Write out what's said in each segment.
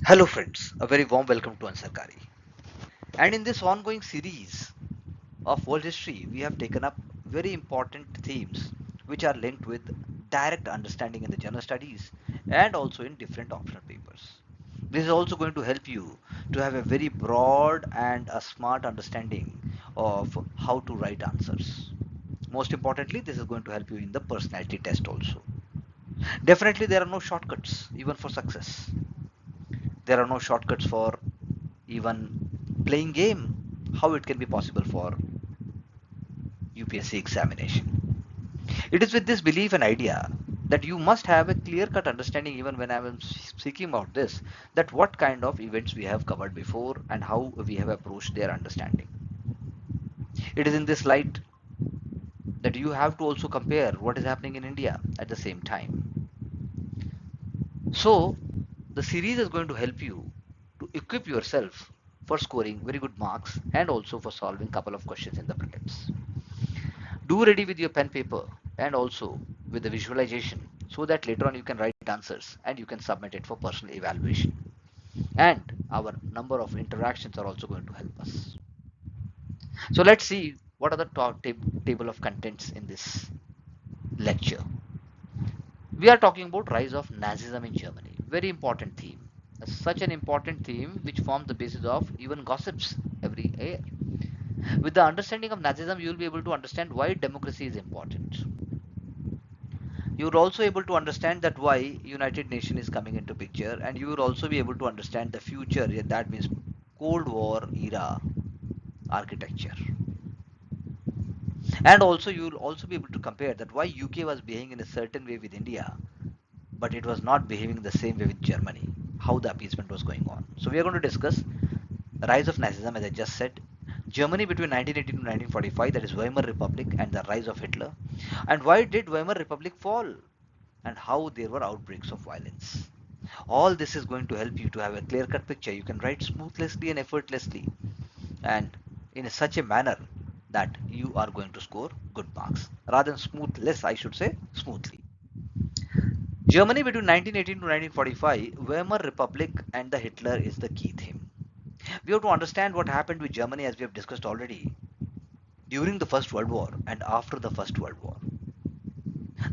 Hello friends, a very warm welcome to Ansarkari. And in this ongoing series of world history, we have taken up very important themes which are linked with direct understanding in the general studies and also in different optional papers. This is also going to help you to have a very broad and a smart understanding of how to write answers. Most importantly, this is going to help you in the personality test also. Definitely, there are no shortcuts even for success. There are no shortcuts for even playing game. How it can be possible for UPSC examination? It is with this belief and idea that you must have a clear cut understanding, even when I am speaking about this, that what kind of events we have covered before and how we have approached their understanding. It is in this light that you have to also compare what is happening in India at the same time. So the series is going to help you to equip yourself for scoring very good marks and also for solving couple of questions in the prelims. Do ready with your pen paper and also with the visualization so that later on you can write answers and you can submit it for personal evaluation. And our number of interactions are also going to help us. So let's see what are the table of contents in this lecture. We are talking about rise of Nazism in Germany. Very important theme. Such an important theme which forms the basis of even gossips every year. With the understanding of Nazism, you will be able to understand why democracy is important. You would also able to understand that why United Nations is coming into picture, and you would also be able to understand the future. Yeah, that means Cold War era architecture. And also you will also be able to compare that why UK was behaving in a certain way with India, but it was not behaving the same way with Germany. How the appeasement was going on. So we are going to discuss the rise of Nazism, as I just said, Germany between 1918 to 1945, that is Weimar Republic, and the rise of Hitler, and why did Weimar Republic fall, and how there were outbreaks of violence. All this is going to help you to have a clear cut picture. You can write smoothly and effortlessly, and in such a manner that you are going to score good marks. Rather than smoothless, I should say smoothly. Germany between 1918 to 1945, Weimar Republic and the Hitler is the key theme. We have to understand what happened with Germany, as we have discussed already, during the First World War and after the First World War.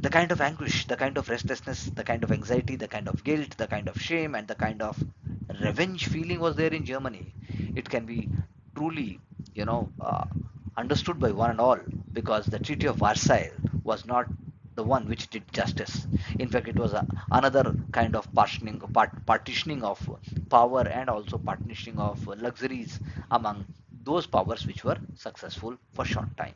The kind of anguish, the kind of restlessness, the kind of anxiety, the kind of guilt, the kind of shame, and the kind of revenge feeling was there in Germany. It can be truly, you know, uh, understood by one and all, because the Treaty of Versailles was not the one which did justice. In fact, it was another kind of partitioning of power and also partitioning of luxuries among those powers which were successful for short time.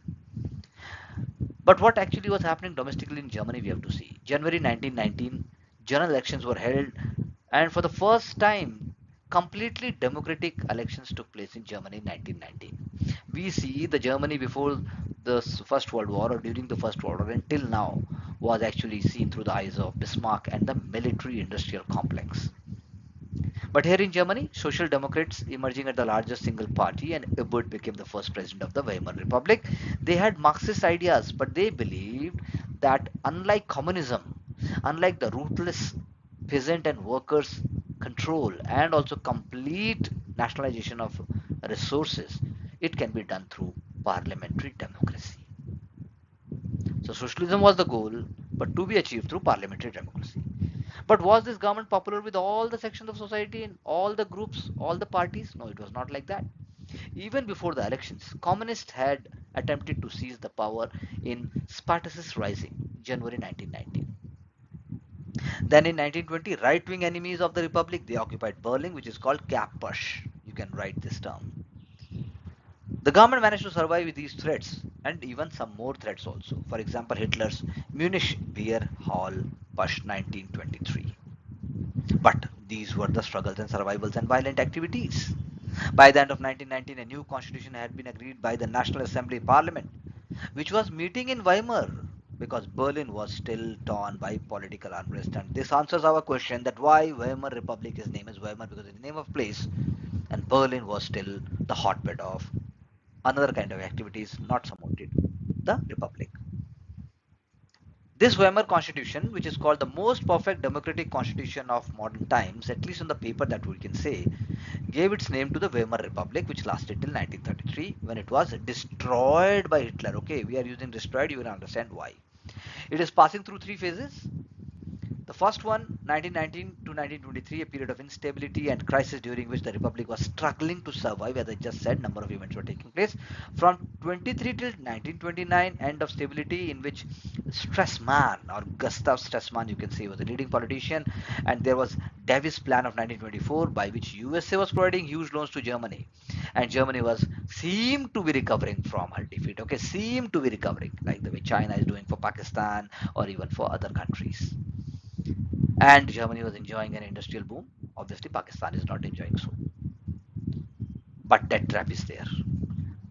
But what actually was happening domestically in Germany, we have to see. January 1919, general elections were held, and for the first time, completely democratic elections took place in Germany in 1919. We see the Germany before the First World War or during the First World War until now was actually seen through the eyes of Bismarck and the military industrial complex. But here in Germany, Social Democrats emerging as the largest single party, and Ebert became the first president of the Weimar Republic. They had Marxist ideas, but they believed that unlike communism, unlike the ruthless peasant and workers control and also complete nationalization of resources, it can be done through parliamentary democracy. So socialism was the goal, but to be achieved through parliamentary democracy. But was this government popular with all the sections of society and all the groups, all the parties? No, it was not like that. Even before the elections, communists had attempted to seize the power in Spartacist Rising, January 1919. Then in 1920, right-wing enemies of the republic, they occupied Berlin, which is called Kapp Putsch. You can write this term. The government managed to survive with these threats and even some more threats also. For example, Hitler's Munich beer hall Putsch 1923. But these were the struggles and survivals and violent activities. By the end of 1919, a new constitution had been agreed by the National Assembly Parliament, which was meeting in Weimar because Berlin was still torn by political unrest. And this answers our question that why Weimar Republic is named as Weimar, because it's the name of place, and Berlin was still the hotbed of another kind of activities not supported the Republic. This Weimar constitution, which is called the most perfect democratic constitution of modern times, at least on the paper that we can say, gave its name to the Weimar Republic, which lasted till 1933 when it was destroyed by Hitler. Okay, we are using destroyed, you will understand why. It is passing through three phases. The first one, 1919 to 1923, a period of instability and crisis during which the Republic was struggling to survive. As I just said, number of events were taking place. From 23 till 1929, end of stability, in which Stresemann, or Gustav Stresemann, you can say, was a leading politician, and there was Davis Plan of 1924, by which USA was providing huge loans to Germany, and Germany was seemed to be recovering from her defeat. Okay, seemed to be recovering, like the way China is doing for Pakistan or even for other countries. And Germany was enjoying an industrial boom. Obviously, Pakistan is not enjoying so. But that trap is there.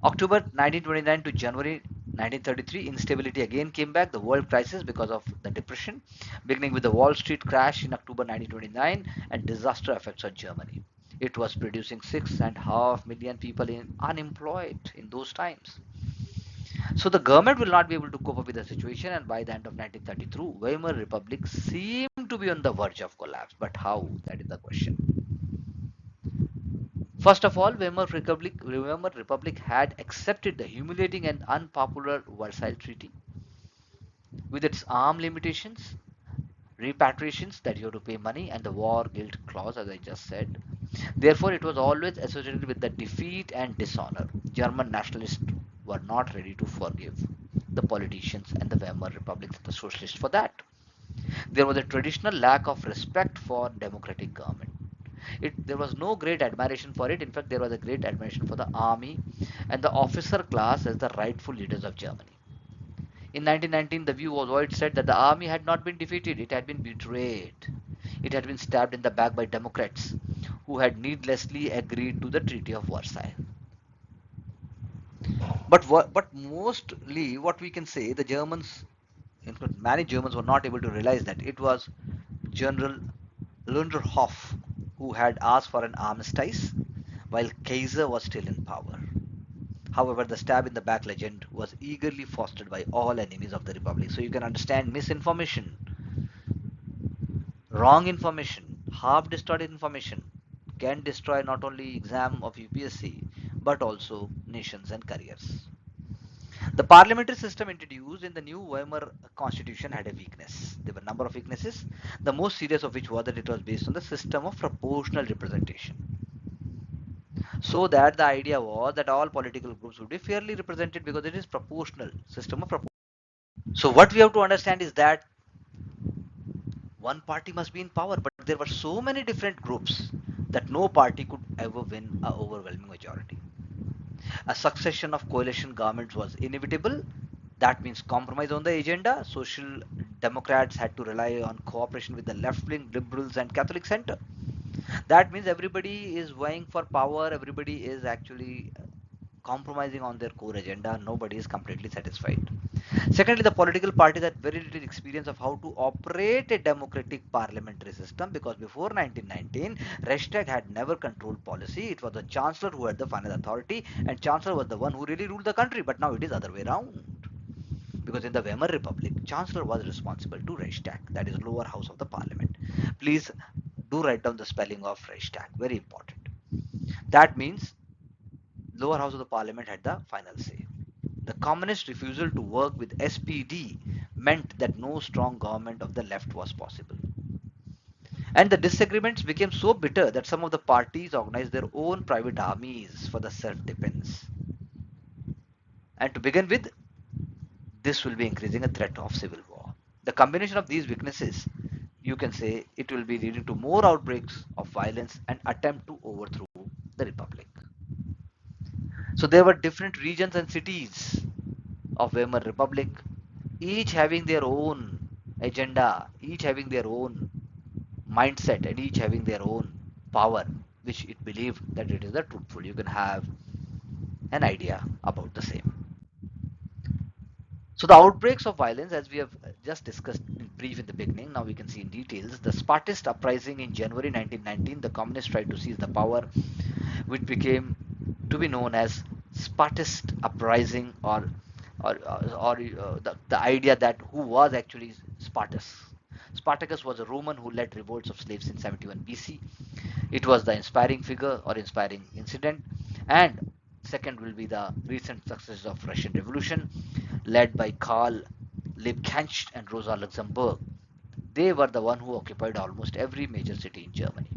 October 1929 to January 1933, instability again came back, the world crisis because of the depression, beginning with the Wall Street crash in October 1929 and disaster effects on Germany. It was producing 6.5 million people unemployed in those times. So the government will not be able to cope up with the situation, and by the end of 1932, Weimar Republic seemed to be on the verge of collapse. But how? That is the question. First of all, Weimar Republic had accepted the humiliating and unpopular Versailles Treaty with its arm limitations, repatriations that you have to pay money, and the war guilt clause, as I just said. Therefore, it was always associated with the defeat and dishonor. German nationalists were not ready to forgive the politicians and the Weimar Republic and the socialists for that. There was a traditional lack of respect for democratic government. There was no great admiration for it. In fact, there was a great admiration for the army and the officer class as the rightful leaders of Germany. In 1919, the view was always said that the army had not been defeated, it had been betrayed. It had been stabbed in the back by Democrats who had needlessly agreed to the Treaty of Versailles. But mostly, what we can say, the Germans, in fact, many Germans were not able to realize that it was General Lunderhoff who had asked for an armistice while Kaiser was still in power. However, the stab in the back legend was eagerly fostered by all enemies of the Republic. So you can understand misinformation, wrong information, half distorted information can destroy not only exam of UPSC but also nations and careers. The parliamentary system introduced in the new Weimar constitution had a weakness. There were a number of weaknesses, the most serious of which was that it was based on the system of proportional representation. So that the idea was that all political groups would be fairly represented because it is proportional, system of proportion. So what we have to understand is that one party must be in power, but there were so many different groups that no party could ever win an overwhelming majority. A succession of coalition governments was inevitable. That means compromise on the agenda. Social Democrats had to rely on cooperation with the left wing liberals and Catholic center. That means everybody is vying for power, everybody is actually compromising on their core agenda, nobody is completely satisfied. Secondly, the political parties had very little experience of how to operate a democratic parliamentary system because before 1919, Reichstag had never controlled policy. It was the chancellor who had the final authority, and chancellor was the one who really ruled the country. But now it is other way around. Because in the Weimar Republic, chancellor was responsible to Reichstag, that is lower house of the parliament. Please do write down the spelling of Reichstag, very important. That means lower house of the parliament had the final say. The communist refusal to work with SPD meant that no strong government of the left was possible. And the disagreements became so bitter that some of the parties organized their own private armies for the self-defense. And to begin with, this will be increasing a threat of civil war. The combination of these weaknesses, you can say, it will be leading to more outbreaks of violence and attempt to overthrow the republic. So there were different regions and cities of Weimar Republic, each having their own agenda, each having their own mindset, and each having their own power, which it believed that it is the truthful. You can have an idea about the same. So the outbreaks of violence, as we have just discussed in brief in the beginning, now we can see in details. The Spartacist uprising in January 1919, the communists tried to seize the power, which became to be known as Spartacist uprising or the idea that who was actually Spartacus. Spartacus was a Roman who led revolts of slaves in 71 BC. It was the inspiring figure or inspiring incident. And second will be the recent success of Russian Revolution, led by Karl Liebknecht and Rosa Luxemburg. They were the one who occupied almost every major city in Germany.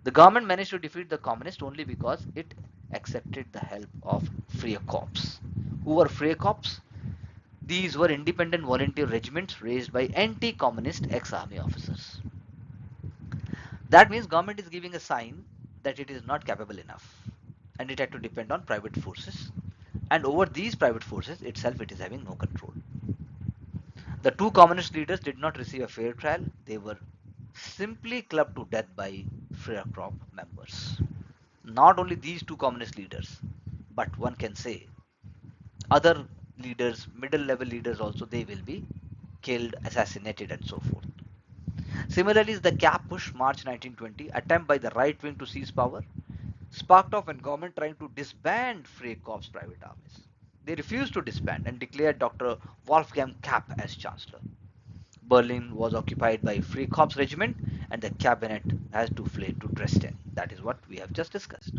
The government managed to defeat the communists only because it accepted the help of Freikorps. Who were Freikorps? These were independent volunteer regiments raised by anti-communist ex-army officers. That means government is giving a sign that it is not capable enough and it had to depend on private forces, and over these private forces itself it is having no control. The two communist leaders did not receive a fair trial. They were simply clubbed to death by Freikorps members. Not only these two communist leaders, but one can say other leaders, middle level leaders also, they will be killed, assassinated, and so forth. Similarly, the Kapp Putsch, March 1920, attempt by the right wing to seize power, sparked off when government trying to disband Freikorps private armies. They refused to disband and declared Dr. Wolfgang Kapp as chancellor. Berlin was occupied by Freikorps regiment and the cabinet has to flee to Dresden. That is what we have just discussed.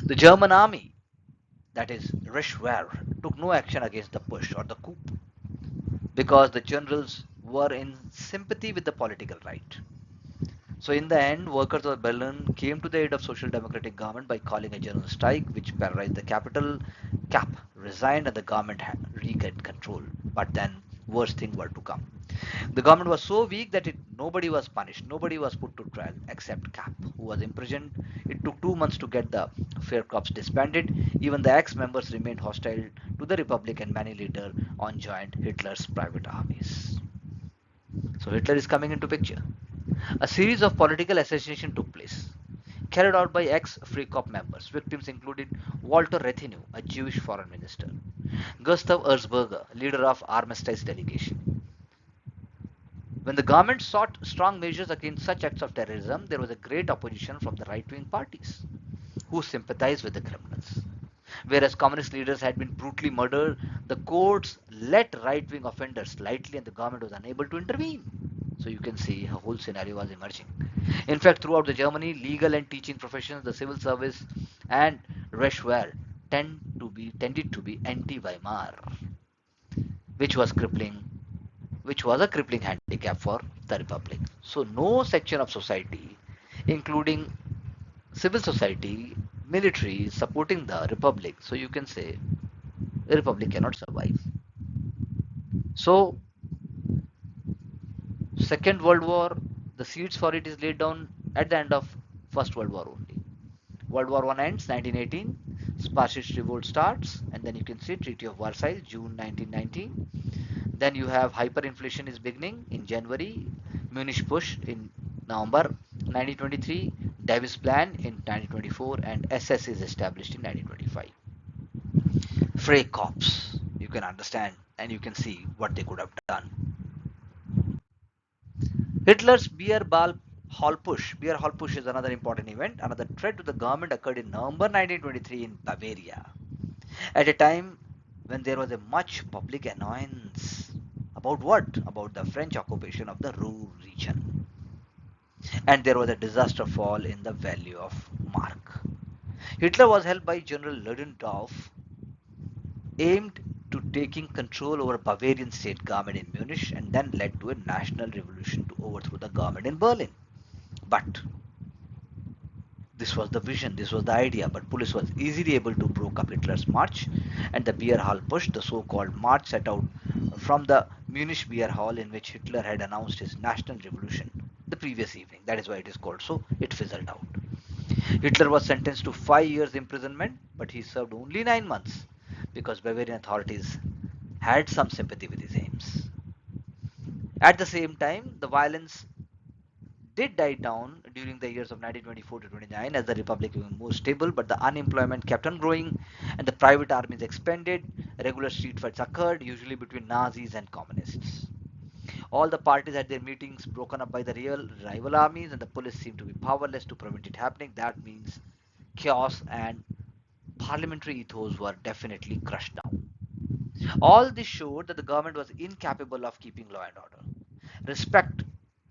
The German army, that is Reichswehr, took no action against the push or the coup because the generals were in sympathy with the political right. So in the end, workers of Berlin came to the aid of social democratic government by calling a general strike, which paralyzed the capital. Kapp resigned and the government regained control. But then worse things were to come. The government was so weak that nobody was punished, nobody was put to trial except Kapp, who was imprisoned. It took 2 months to get the Fair Corps disbanded. Even the ex-members remained hostile to the Republic and many later on joined Hitler's private armies. So Hitler is coming into picture. A series of political assassination took place, carried out by ex-Freikorps members. Victims included Walter Rethinu, a Jewish foreign minister, Gustav Erzberger, leader of armistice delegation. When the government sought strong measures against such acts of terrorism, there was a great opposition from the right-wing parties who sympathized with the criminals. Whereas communist leaders had been brutally murdered, the courts let right-wing offenders lightly and the government was unable to intervene. So you can see a whole scenario was emerging. In fact, throughout the Germany, legal and teaching professions, the civil service, and Reichswehr tended to be anti-Weimar, which was crippling, which was a crippling handicap for the republic. So no section of society, including civil society, military, supporting the republic. So you can say the republic cannot survive. So Second World War, the seeds for it is laid down at the end of First World War only. World War One ends 1918, Spartacist revolt starts, and then you can see Treaty of Versailles, June 1919. Then you have hyperinflation is beginning in January, Munich push in November 1923, Davis Plan in 1924, and SS is established in 1925. Freikorps, you can understand and you can see what they could have done. Hitler's Beer Hall push is another important event. Another threat to the government occurred in November 1923 in Bavaria, at a time when there was a much public annoyance about what? About the French occupation of the Ruhr region. And there was a disaster fall in the value of mark. Hitler was helped by General Ludendorff, aimed to taking control over Bavarian state government in Munich and then led to a national revolution to overthrow the government in Berlin. But this was the vision, this was the idea, but police was easily able to break up Hitler's march, and the beer hall push, the so-called march, set out from the Munich beer hall in which Hitler had announced his national revolution the previous evening. That is why it is called so. It fizzled out. Hitler was sentenced to 5 years imprisonment, but he served only 9 months because Bavarian authorities had some sympathy with his aims. At the same time, the violence did die down during the years of 1924 to 29 as the republic became more stable, but the unemployment kept on growing and the private armies expanded. Regular street fights occurred, usually between Nazis and communists. All the parties had their meetings broken up by the real rival armies, and the police seemed to be powerless to prevent it happening. That means chaos and parliamentary ethos were definitely crushed down. All this showed that the government was incapable of keeping law and order. Respect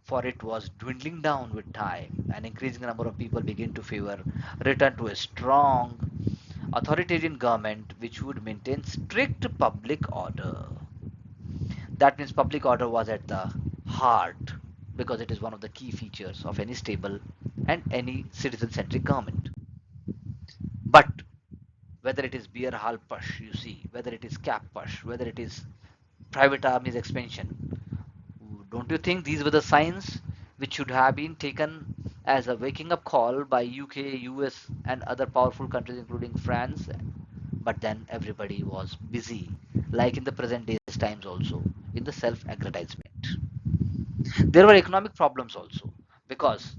for it was dwindling down with time, and increasing number of people began to favor return to a strong authoritarian government which would maintain strict public order. That means public order was at the heart because it is one of the key features of any stable and any citizen centric government. But whether it is beer hall push, you see, whether it is Kapp Putsch, whether it is private armies expansion, don't you think these were the signs which should have been taken as a waking up call by UK, US, and other powerful countries, including France? But then everybody was busy, like in the present days times also, in the self aggrandizement. There were economic problems also, because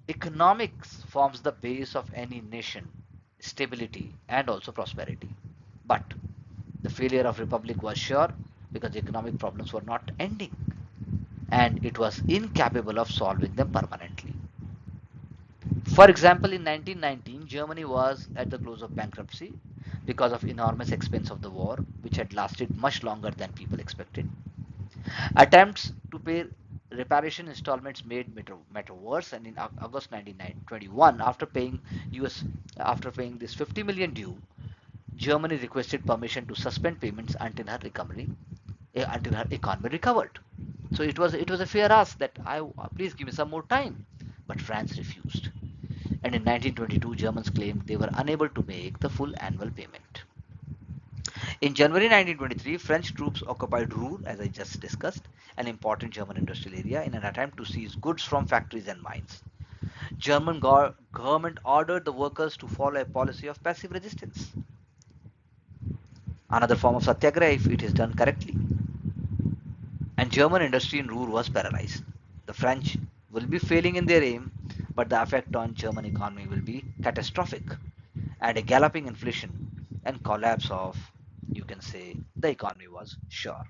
economics forms the base of any nation, stability and also prosperity. But the failure of republic was sure because economic problems were not ending and it was incapable of solving them permanently. For example, in 1919, Germany was at the close of bankruptcy because of enormous expense of the war, which had lasted much longer than people expected. Attempts to pay reparation installments made matter worse, and in August 1921, after paying this 50 million due, Germany requested permission to suspend payments until her economy recovered. So it was a fair ask that I please give me some more time, but France refused. And in 1922, Germans claimed they were unable to make the full annual payment. In January 1923, French troops occupied Ruhr, as I just discussed, an important German industrial area, in an attempt to seize goods from factories and mines. German government ordered the workers to follow a policy of passive resistance, another form of satyagraha if it is done correctly. And German industry in Ruhr was paralyzed. The French will be failing in their aim, but the effect on German economy will be catastrophic, and a galloping inflation and collapse of, you can say, the economy was sure.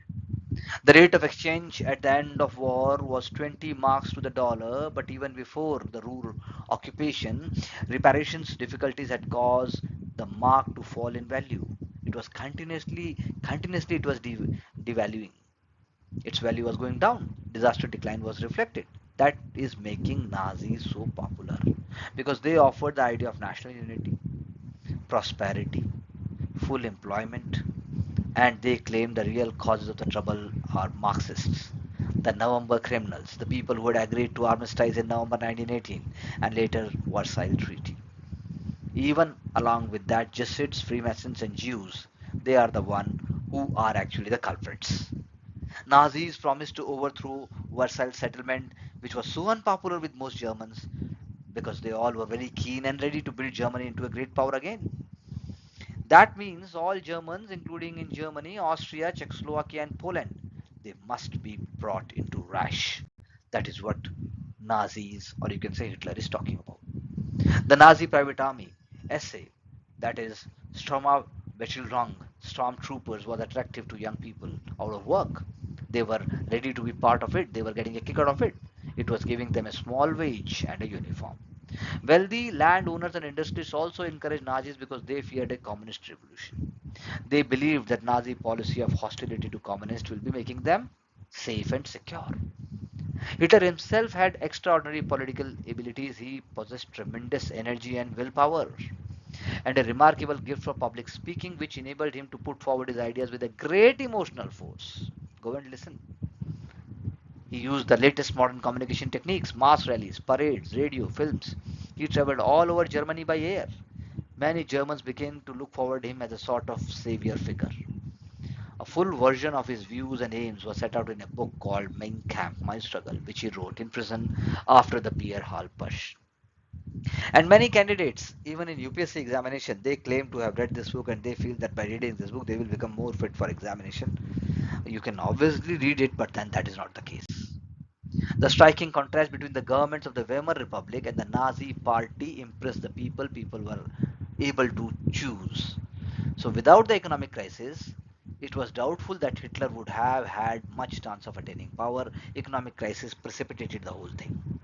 The rate of exchange at the end of war was 20 marks to the dollar, but even before the Ruhr occupation, reparations difficulties had caused the mark to fall in value. It was continuously it was devaluing. Its value was going down. Disaster decline was reflected. That is making Nazis so popular because they offered the idea of national unity, prosperity, full employment, and they claim the real causes of the trouble are Marxists, the November criminals, the people who had agreed to armistice in November 1918 and later Versailles Treaty. Even along with that, Jesuits, Freemasons, and Jews, they are the one who are actually the culprits. Nazis promised to overthrow Versailles settlement, which was so unpopular with most Germans because they all were very keen and ready to build Germany into a great power again. That means all Germans, including in Germany, Austria, Czechoslovakia, and Poland, they must be brought into Reich. That is what Nazis, or you can say Hitler, is talking about. The Nazi private army, SA, that is Sturmbannwagen, stormtroopers, was attractive to young people out of work. They were ready to be part of it, they were getting a kick out of it. It was giving them a small wage and a uniform. Wealthy landowners and industries also encouraged Nazis because they feared a communist revolution. They believed that Nazi policy of hostility to communists will be making them safe and secure. Hitler himself had extraordinary political abilities. He possessed tremendous energy and willpower, and a remarkable gift for public speaking, which enabled him to put forward his ideas with a great emotional force. Go and listen. He used the latest modern communication techniques, mass rallies, parades, radio, films. He traveled all over Germany by air. Many Germans began to look forward to him as a sort of savior figure. A full version of his views and aims was set out in a book called Mein Kampf, My Struggle, which he wrote in prison after the Beer Hall Push. And many candidates, even in UPSC examination, they claim to have read this book and they feel that by reading this book they will become more fit for examination. You can obviously read it, but then that is not the case. The striking contrast between the governments of the Weimar Republic and the Nazi Party impressed the people. People were able to choose. So, without the economic crisis, it was doubtful that Hitler would have had much chance of attaining power. Economic crisis precipitated the whole thing.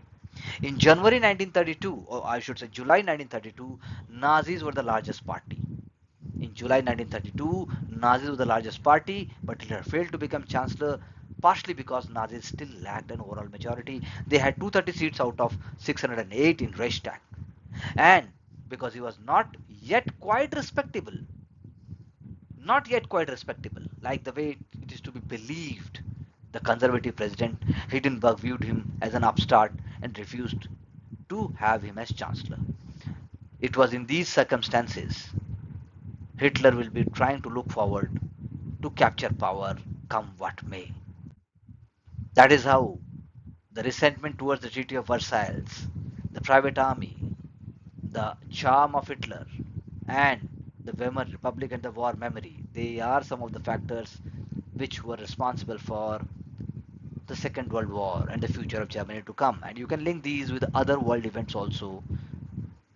In January 1932, or I should say July 1932, Nazis were the largest party. In July 1932, Nazis were the largest party, but Hitler failed to become chancellor partially because Nazis still lacked an overall majority. They had 230 seats out of 608 in Reichstag. And because he was yet quite respectable, not yet quite respectable, like the way it is to be believed, the conservative president Hindenburg viewed him as an upstart and refused to have him as chancellor. It was in these circumstances Hitler will be trying to look forward to capture power come what may. That is how the resentment towards the Treaty of Versailles, the private army, the charm of Hitler, and the Weimar Republic and the war memory, they are some of the factors which were responsible for the Second World War and the future of Germany to come. And you can link these with other world events also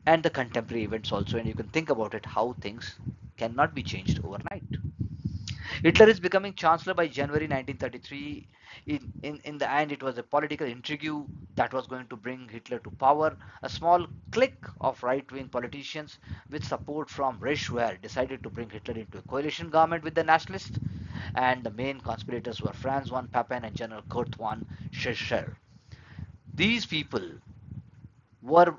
and the contemporary events also, and you can think about it how things cannot be changed overnight. Hitler is becoming chancellor by January 1933. In the end, it was a political intrigue that was going to bring Hitler to power. A small clique of right wing politicians with support from Reichswehr decided to bring Hitler into a coalition government with the nationalists, and the main conspirators were Franz von Papen and General Kurt von Schleicher. These people were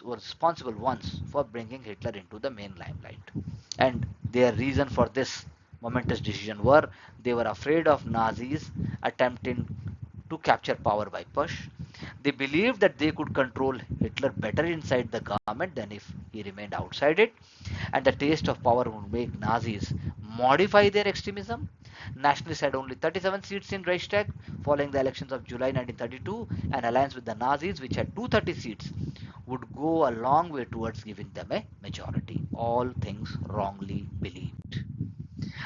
responsible ones for bringing Hitler into the main limelight. And their reason for this momentous decision were they were afraid of Nazis attempting to capture power by push. They believed that they could control Hitler better inside the government than if he remained outside it, and the taste of power would make Nazis modify their extremism. Nationalists had only 37 seats in Reichstag following the elections of July 1932. An alliance with the Nazis, which had 230 seats, would go a long way towards giving them a majority. All things wrongly believed.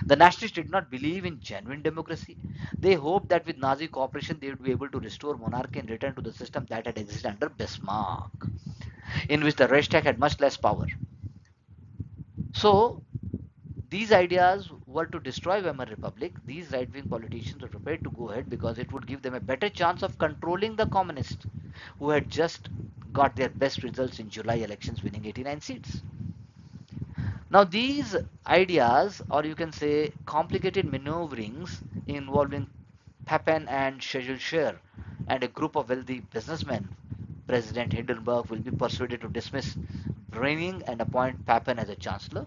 The nationalists did not believe in genuine democracy. They hoped that with Nazi cooperation they would be able to restore monarchy and return to the system that had existed under Bismarck, in which the Reichstag had much less power. So, these ideas were to destroy Weimar Republic. These right-wing politicians were prepared to go ahead because it would give them a better chance of controlling the communists who had just got their best results in July elections, winning 89 seats. Now, these ideas, or you can say complicated maneuverings involving Papen and Schleicher and a group of wealthy businessmen, President Hindenburg will be persuaded to dismiss Browning and appoint Papen as a chancellor.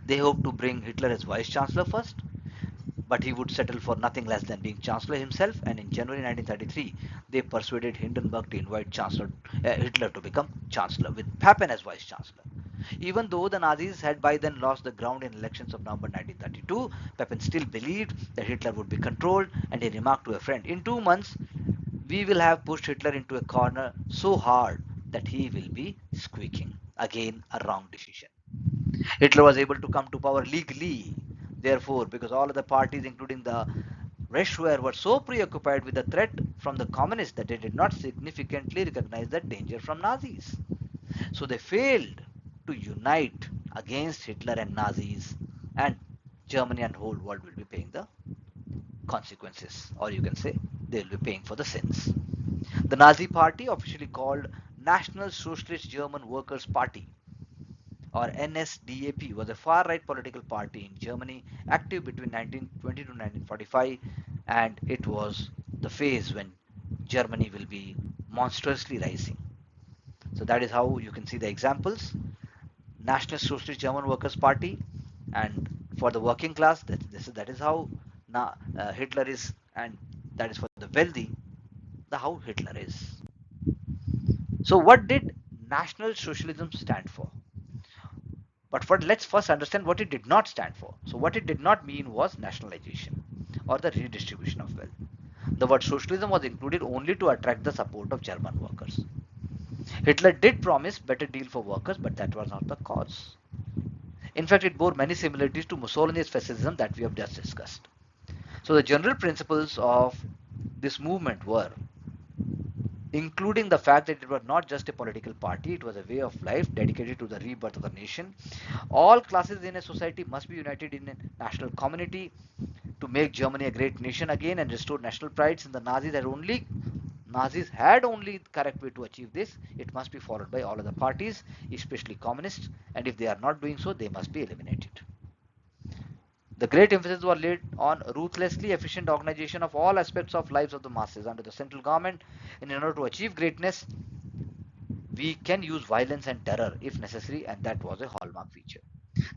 They hoped to bring Hitler as vice chancellor first, but he would settle for nothing less than being chancellor himself. And in January 1933, they persuaded Hindenburg to invite Hitler to become chancellor, with Papen as vice chancellor. Even though the Nazis had by then lost the ground in elections of November 1932, Papen still believed that Hitler would be controlled, and he remarked to a friend, "In 2 months, we will have pushed Hitler into a corner so hard that he will be squeaking." Again, a wrong decision. Hitler was able to come to power legally. Therefore, because all other parties, including the Reichswehr, were so preoccupied with the threat from the communists that they did not significantly recognize the danger from Nazis. So they failed to unite against Hitler and Nazis, and Germany and the whole world will be paying the consequences, or you can say they will be paying for the sins. The Nazi Party, officially called National Socialist German Workers' Party, or NSDAP, was a far-right political party in Germany, active between 1920 to 1945, and it was the phase when Germany will be monstrously rising. So that is how you can see the examples. National Socialist German Workers' Party, and for the working class, that is how Hitler is, and that is for the wealthy, how Hitler is. So what did National Socialism stand for? But let's first understand what it did not stand for. So what it did not mean was nationalization or the redistribution of wealth. The word socialism was included only to attract the support of German workers. Hitler did promise better deal for workers, but that was not the cause. In fact, it bore many similarities to Mussolini's fascism that we have just discussed. So the general principles of this movement were, including the fact that it was not just a political party, it was a way of life dedicated to the rebirth of the nation. All classes in a society must be united in a national community to make Germany a great nation again and restore national pride, since the Nazis had only Nazis had only the correct way to achieve this. It must be followed by all other parties, especially communists, and if they are not doing so, they must be eliminated. The great emphasis was laid on ruthlessly efficient organization of all aspects of lives of the masses under the central government. In order to achieve greatness, we can use violence and terror if necessary, and that was a hallmark feature.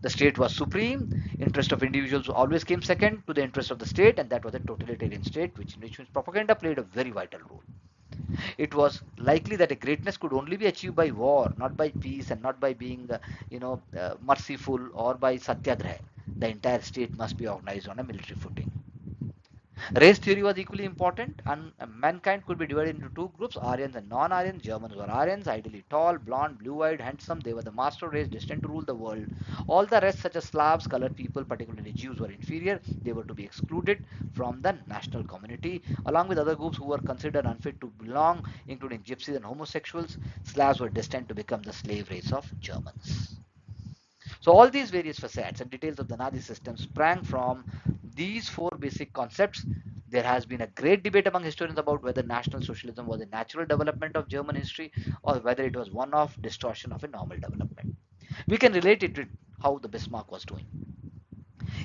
The state was supreme, interest of individuals always came second to the interest of the state, and that was a totalitarian state, which in which propaganda played a very vital role. It was likely that a greatness could only be achieved by war, not by peace, and not by being, merciful or by satyagraha. The entire state must be organized on a military footing. Race theory was equally important, and mankind could be divided into two groups, Aryans and non-Aryans. Germans were Aryans, ideally tall, blonde, blue-eyed, handsome. They were the master race destined to rule the world. All the rest, such as Slavs, colored people, particularly Jews, were inferior. They were to be excluded from the national community, along with other groups who were considered unfit to belong, including gypsies and homosexuals. Slavs were destined to become the slave race of Germans. So all these various facets and details of the Nazi system sprang from these four basic concepts. There has been a great debate among historians about whether National Socialism was a natural development of German history or whether it was one of distortion of a normal development. We can relate it to how the Bismarck was doing.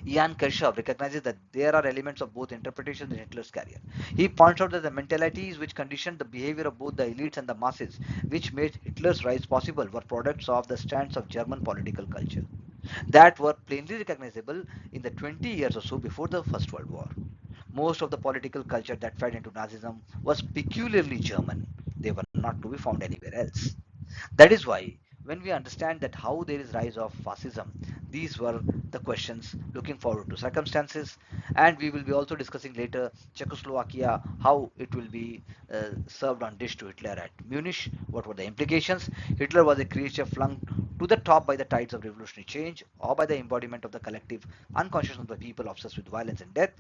Ian Kershaw recognizes that there are elements of both interpretations in Hitler's career. He points out that the mentalities which conditioned the behavior of both the elites and the masses, which made Hitler's rise possible, were products of the strands of German political culture that were plainly recognizable in the 20 years or so before the First World War. Most of the political culture that fed into Nazism was peculiarly German. They were not to be found anywhere else. That is why when we understand that how there is rise of fascism, these were the questions looking forward to circumstances, and we will be also discussing later Czechoslovakia, how it will be served on dish to Hitler at Munich, what were the implications. Hitler was a creature flung to the top by the tides of revolutionary change or by the embodiment of the collective unconsciousness of the people obsessed with violence and death.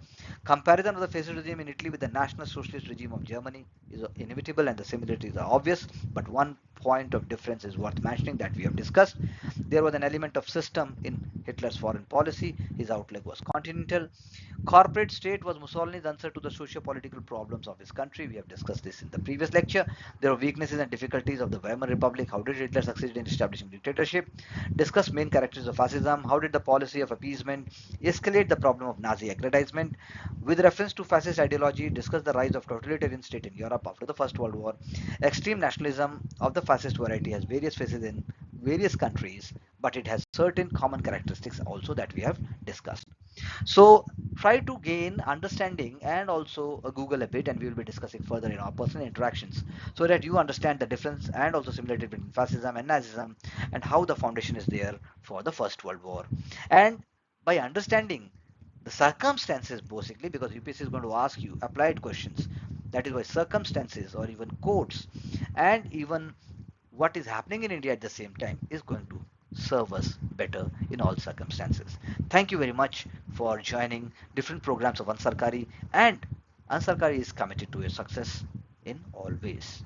Comparison of the fascist regime in Italy with the National Socialist regime of Germany is inevitable and the similarities are obvious, but one point of difference is worth mentioning that we have discussed. There was an element of system in Hitler's foreign policy. His outlook was continental. Corporate state was Mussolini's answer to the socio-political problems of his country. We have discussed this in the previous lecture. There were weaknesses and difficulties of the Weimar Republic. How did Hitler succeed in establishing dictatorship? Discuss main characteristics of fascism. How did the policy of appeasement escalate the problem of Nazi aggrandizement? With reference to fascist ideology, discuss the rise of totalitarian state in Europe after the First World War. Extreme nationalism of the fascist variety has various faces in various countries, but it has certain common characteristics also that we have discussed. So try to gain understanding and also Google a bit, and we will be discussing further in our personal interactions so that you understand the difference and also similarity between fascism and Nazism and how the foundation is there for the First World War. And by understanding the circumstances basically, because UPSC is going to ask you applied questions, that is why circumstances or even codes and even what is happening in India at the same time is going to serve us better in all circumstances. Thank you very much for joining different programs of Ansarkari, and Ansarkari is committed to your success in all ways.